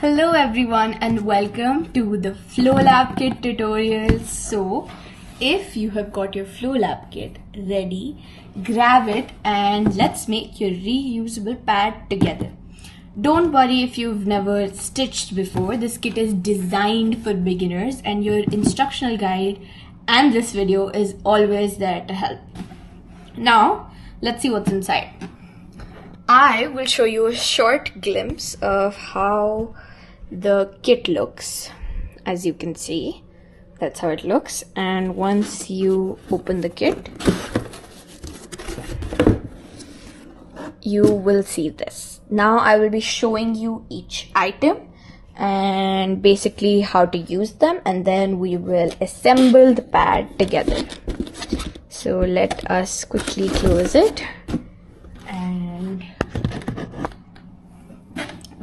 Hello everyone and welcome to the FlowLab Kit tutorial. So if you have got your FlowLab Kit ready, grab it and let's make your reusable pad together. Don't worry if you've never stitched before. This kit is designed for beginners and your instructional guide and this video is always there to help. Now let's see what's inside. I will show you a short glimpse of how the kit looks. As you can see, that's how it looks, and once you open the kit you will see this. Now I will be showing you each item and basically how to use them, and then we will assemble the pad together. So let us quickly close it. And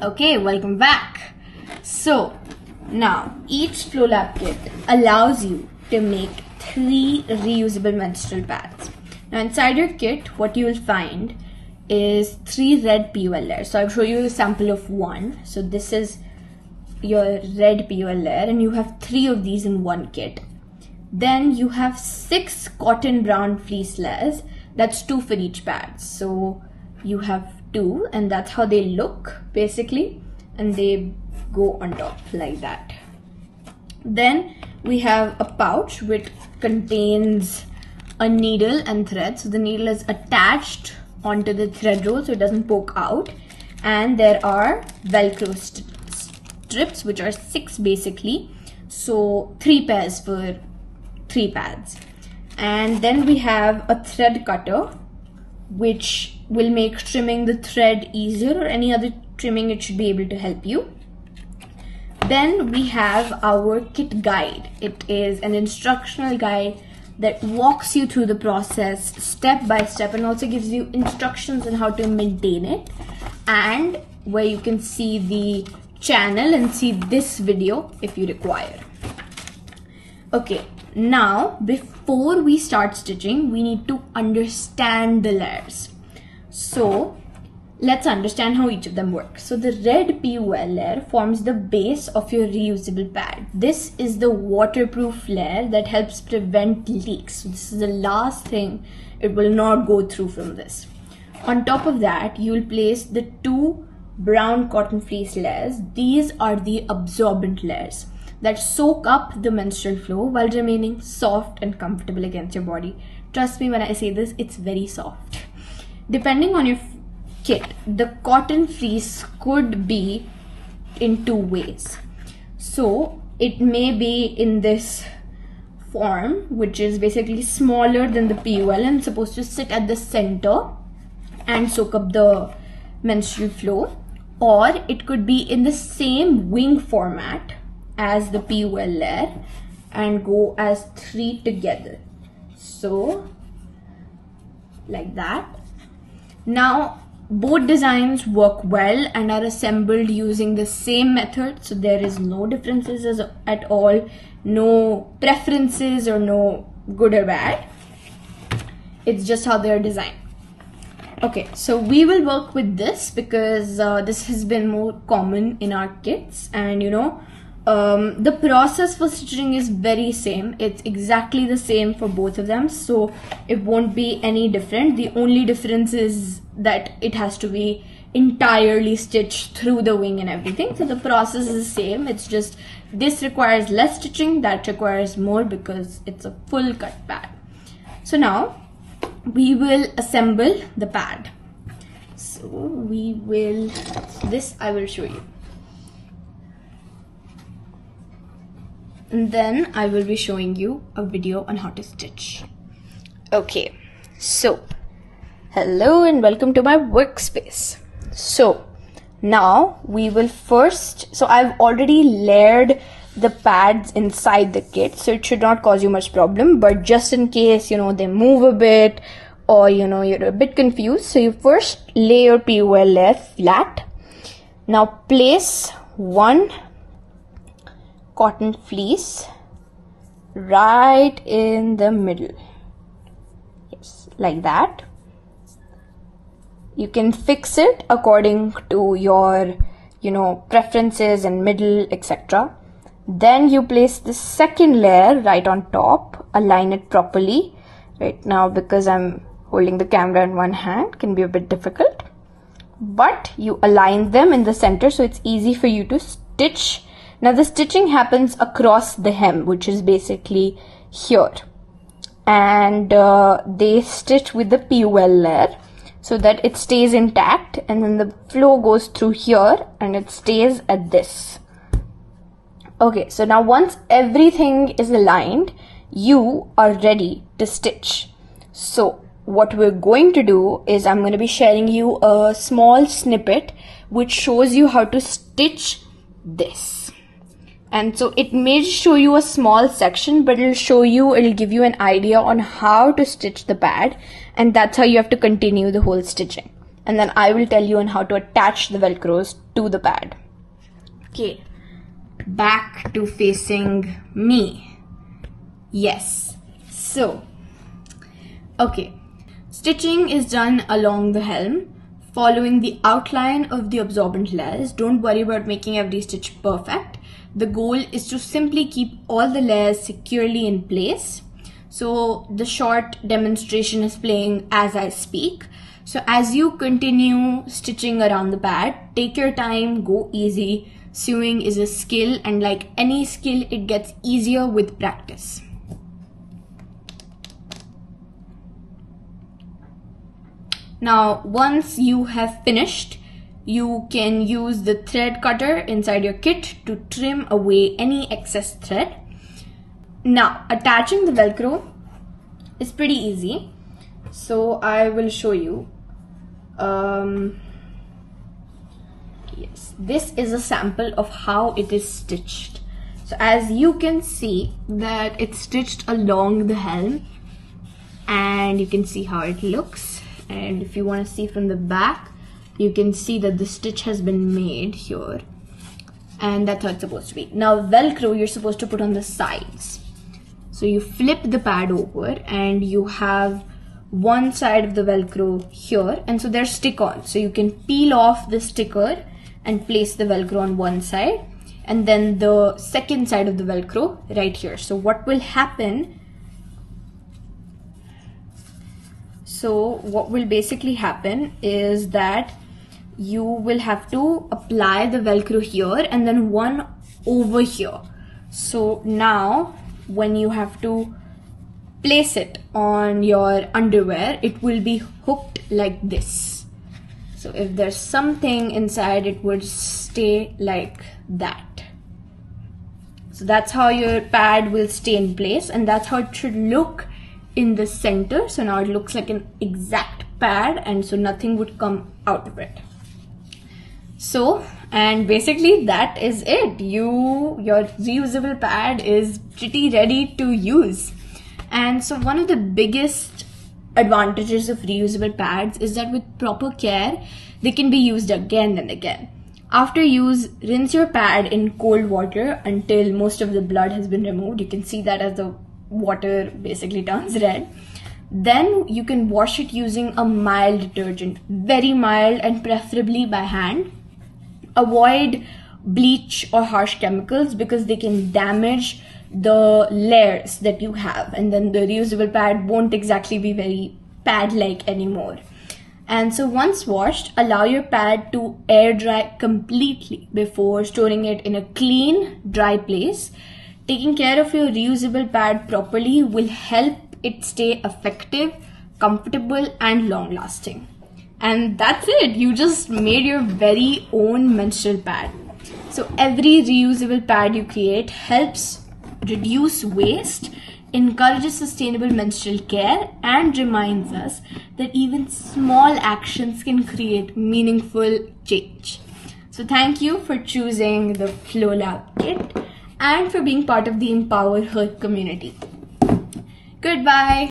okay, welcome back. So now each FlowLab kit allows you to make 3 reusable menstrual pads. Now inside your kit what you will find is 3 red POL layers. So I'll show you a sample of one. So this is your red POL layer and you have 3 of these in one kit. Then you have 6 cotton brown fleece layers. That's 2 for each pad. So you have 2 and that's how they look basically, and they go on top like that. Then we have a pouch which contains a needle and thread. So the needle is attached onto the thread roll so it doesn't poke out, and there are velcro strips which are 6 basically, so 3 pairs for 3 pads. And then we have a thread cutter which will make trimming the thread easier, or any other trimming it should be able to help you. Then we have our kit guide. It is an instructional guide that walks you through the process step by step and also gives you instructions on how to maintain it, and where you can see the channel and see this video if you require. Okay, now before we start stitching we need to understand the layers. So let's understand how each of them work. So the red POL layer forms the base of your reusable pad. This is the waterproof layer that helps prevent leaks. So this is the last thing it will not go through from this. On top of that, you will place the 2 brown cotton fleece layers. These are the absorbent layers that soak up the menstrual flow while remaining soft and comfortable against your body. Trust me when I say this, it's very soft. Depending on your kit, the cotton fleece could be in 2 ways. So it may be in this form, which is basically smaller than the POL and supposed to sit at the center and soak up the menstrual flow, or it could be in the same wing format as the POL layer and go as 3 together. So like that. Now both designs work well and are assembled using the same method, so there is no differences at all, no preferences or no good or bad. It's just how they are designed. Okay, so we will work with this because this has been more common in our kits, and you know, the process for stitching is very same. It's exactly the same for both of them, so it won't be any different. The only difference is that it has to be entirely stitched through the wing and everything. So the process is the same. It's just this requires less stitching, that requires more because it's a full cut pad. So now we will assemble the pad. So this I will show you. And then I will be showing you a video on how to stitch. Okay, so hello and welcome to my workspace. So now we will first, so I've already layered the pads inside the kit, so it should not cause you much problem, but just in case, you know, they move a bit or you know you're a bit confused, so you first lay your POL layer flat. Now place 1 cotton fleece right in the middle. Yes, like that. You can fix it according to your preferences and middle, etc. Then you place the second layer right on top, align it properly. Right now, because I'm holding the camera in one hand, can be a bit difficult, but you align them in the center so it's easy for you to stitch. Now the stitching happens across the hem, which is basically here, and they stitch with the PUL layer so that it stays intact, and then the flow goes through here and it stays at this. Okay, so now once everything is aligned, you are ready to stitch. So what we're going to do is I'm going to be sharing you a small snippet which shows you how to stitch this. And so it may show you a small section, but it'll give you an idea on how to stitch the pad, and that's how you have to continue the whole stitching. And then I will tell you on how to attach the velcros to the pad. Okay, back to facing me. Yes, so okay, stitching is done along the helm, following the outline of the absorbent layers. Don't worry about making every stitch perfect. The goal is to simply keep all the layers securely in place. So the short demonstration is playing as I speak. So as you continue stitching around the pad, take your time, go easy. Sewing is a skill, and like any skill, it gets easier with practice. Now, once you have finished, you can use the thread cutter inside your kit to trim away any excess thread. Now, attaching the Velcro is pretty easy. So I will show you. Yes, this is a sample of how it is stitched. So as you can see that it's stitched along the helm, and you can see how it looks. And if you want to see from the back, you can see that the stitch has been made here, and that's how it's supposed to be. Now Velcro you're supposed to put on the sides. So you flip the pad over and you have one side of the Velcro here, and so they're stick-on. So you can peel off the sticker and place the Velcro on one side, and then the second side of the Velcro right here. So what will happen, what will basically happen is that you will have to apply the Velcro here and then one over here. So now when you have to place it on your underwear, it will be hooked like this. So if there's something inside, it would stay like that. So that's how your pad will stay in place, and that's how it should look in the center. So now it looks like an exact pad, and so nothing would come out of it. So, and basically that is it. Your reusable pad is pretty ready to use. And so one of the biggest advantages of reusable pads is that with proper care, they can be used again and again. After use, rinse your pad in cold water until most of the blood has been removed. You can see that as the water basically turns red. Then you can wash it using a mild detergent, very mild, and preferably by hand. Avoid bleach or harsh chemicals because they can damage the layers that you have, and then the reusable pad won't exactly be very pad-like anymore. And so once washed, allow your pad to air dry completely before storing it in a clean, dry place. Taking care of your reusable pad properly will help it stay effective, comfortable, and long-lasting. And that's it. You just made your very own menstrual pad. So every reusable pad you create helps reduce waste, encourages sustainable menstrual care, and reminds us that even small actions can create meaningful change. So thank you for choosing the FlowLab Kit and for being part of the Empower Her community. Goodbye.